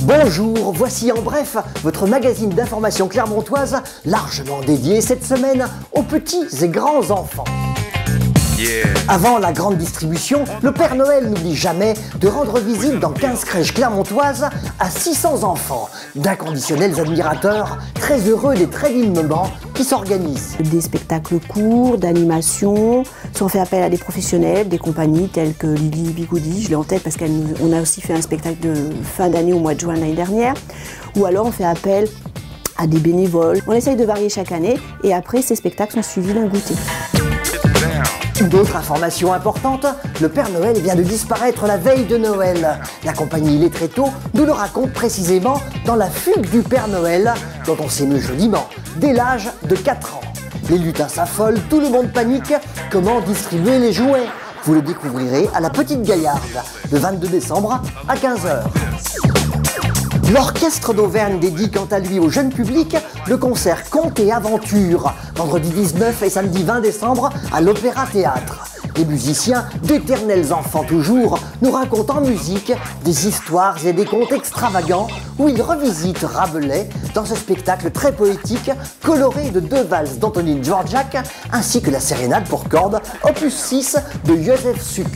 Bonjour, voici en bref votre magazine d'information clermontoise largement dédié cette semaine aux petits et grands enfants. Avant la grande distribution, le Père Noël n'oublie jamais de rendre visite dans 15 crèches clermontoises à 600 enfants, d'inconditionnels admirateurs, très heureux des très vifs moments qui s'organisent. Des spectacles courts, d'animation, on fait appel à des professionnels, des compagnies telles que Lily Bigoudi, je l'ai en tête parce qu'on a aussi fait un spectacle de fin d'année au mois de juin l'année dernière, ou alors on fait appel à des bénévoles. On essaye de varier chaque année et après ces spectacles sont suivis d'un goûter. D'autres informations importantes, le Père Noël vient de disparaître la veille de Noël. La compagnie Les Tréteaux nous le raconte précisément dans La Fugue du Père Noël, dont on s'émeut joliment, dès l'âge de 4 ans. Les lutins s'affolent, tout le monde panique, comment distribuer les jouets? Vous le découvrirez à la Petite Gaillarde, le 22 décembre à 15h. L'Orchestre d'Auvergne dédie quant à lui au jeune public le concert Contes et Aventures, vendredi 19 et samedi 20 décembre à l'Opéra Théâtre. Les musiciens, d'éternels enfants toujours, nous racontent en musique des histoires et des contes extravagants où ils revisitent Rabelais dans ce spectacle très poétique, coloré de 2 valses d'Antonin Dvorak ainsi que la sérénade pour cordes, opus 6 de Józef Suk.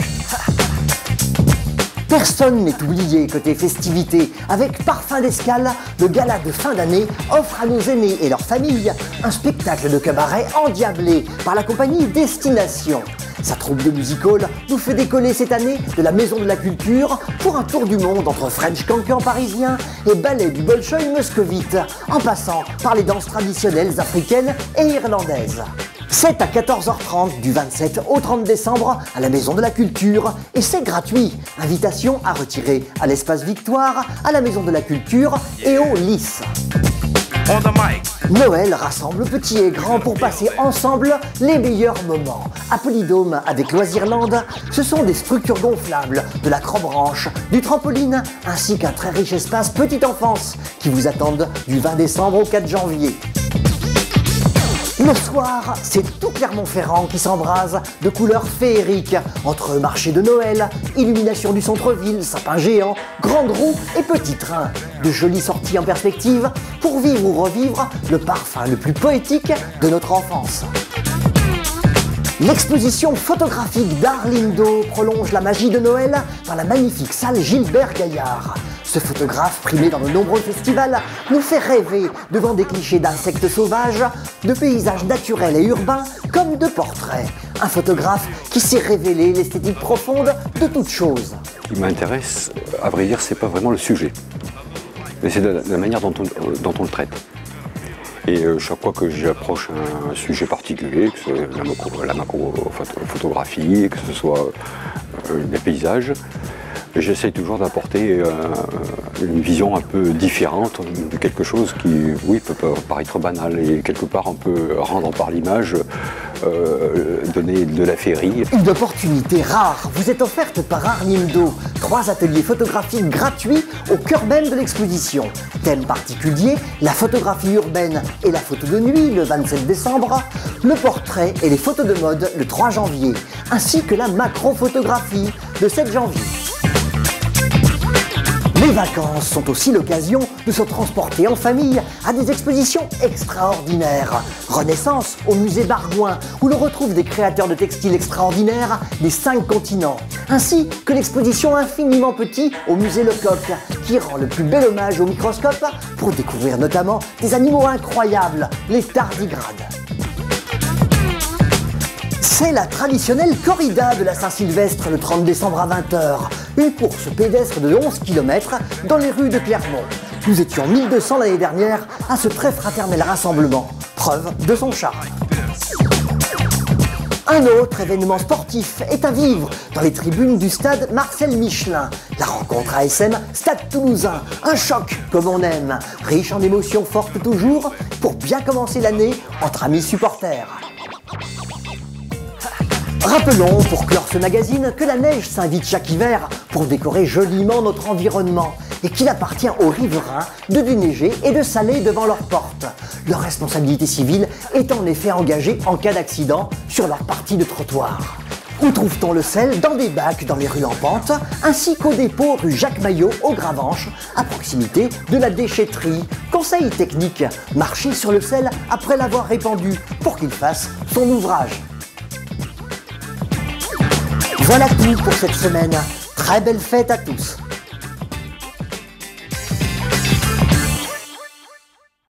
Personne n'est oublié côté festivités. Avec Parfum d'Escale, le gala de fin d'année offre à nos aînés et leurs familles un spectacle de cabaret endiablé par la compagnie Destination. Sa troupe de music hall nous fait décoller cette année de la Maison de la Culture pour un tour du monde entre French Cancan parisien et ballet du Bolchoï moscovite, en passant par les danses traditionnelles africaines et irlandaises. C'est à 14h30 du 27 au 30 décembre à la Maison de la Culture et c'est gratuit. Invitation à retirer à l'Espace Victoire, à la Maison de la Culture et au Lys. Noël rassemble petits et grands pour passer ensemble les meilleurs moments. À Polydôme avec Loisirland, ce sont des structures gonflables, de l'acrobranche, du trampoline ainsi qu'un très riche espace petite enfance qui vous attendent du 20 décembre au 4 janvier. Le soir, c'est tout Clermont-Ferrand qui s'embrase de couleurs féeriques, entre marché de Noël, illumination du centre-ville, sapin géant, grande roue et petit train. De jolies sorties en perspective pour vivre ou revivre le parfum le plus poétique de notre enfance. L'exposition photographique d'Arlindo prolonge la magie de Noël dans la magnifique salle Gilbert Gaillard. Ce photographe, primé dans de nombreux festivals, nous fait rêver devant des clichés d'insectes sauvages, de paysages naturels et urbains, comme de portraits. Un photographe qui sait révéler l'esthétique profonde de toute chose. Ce qui m'intéresse, à vrai dire, c'est pas vraiment le sujet, mais c'est la manière dont on le traite. Et chaque fois que j'approche un sujet particulier, que ce soit la macro-photographie, que ce soit des paysages, j'essaye toujours d'apporter une vision un peu différente de quelque chose qui, oui, peut paraître banal et quelque part on peut rendre par l'image, donner de la féerie. Une opportunité rare vous est offerte par Arlindo. 3 ateliers photographiques gratuits au cœur même de l'exposition. Thème particulier, la photographie urbaine et la photo de nuit le 27 décembre, le portrait et les photos de mode le 3 janvier, ainsi que la macro-photographie le 7 janvier. Les vacances sont aussi l'occasion de se transporter en famille à des expositions extraordinaires. Renaissance au musée Bargouin, où l'on retrouve des créateurs de textiles extraordinaires des 5 continents, ainsi que l'exposition Infiniment Petit au musée Lecoq, qui rend le plus bel hommage au microscope pour découvrir notamment des animaux incroyables, les tardigrades. C'est la traditionnelle corrida de la Saint-Sylvestre le 30 décembre à 20h. Une course pédestre de 11 km dans les rues de Clermont. Nous étions 1200 l'année dernière à ce très fraternel rassemblement, preuve de son charme. Un autre événement sportif est à vivre dans les tribunes du stade Marcel Michelin. La rencontre ASM Stade Toulousain, un choc comme on aime, riche en émotions fortes toujours, pour bien commencer l'année entre amis supporters. Rappelons, pour clore ce magazine, que la neige s'invite chaque hiver pour décorer joliment notre environnement et qu'il appartient aux riverains de déneiger et de saler devant leurs portes. Leur responsabilité civile est en effet engagée en cas d'accident sur leur partie de trottoir. Où trouve-t-on le sel? Dans des bacs dans les rues en pente, ainsi qu'au dépôt rue Jacques Maillot au Gravenche, à proximité de la déchetterie. Conseil technique, marchez sur le sel après l'avoir répandu pour qu'il fasse son ouvrage. Voilà tout pour cette semaine. Très belle fête à tous.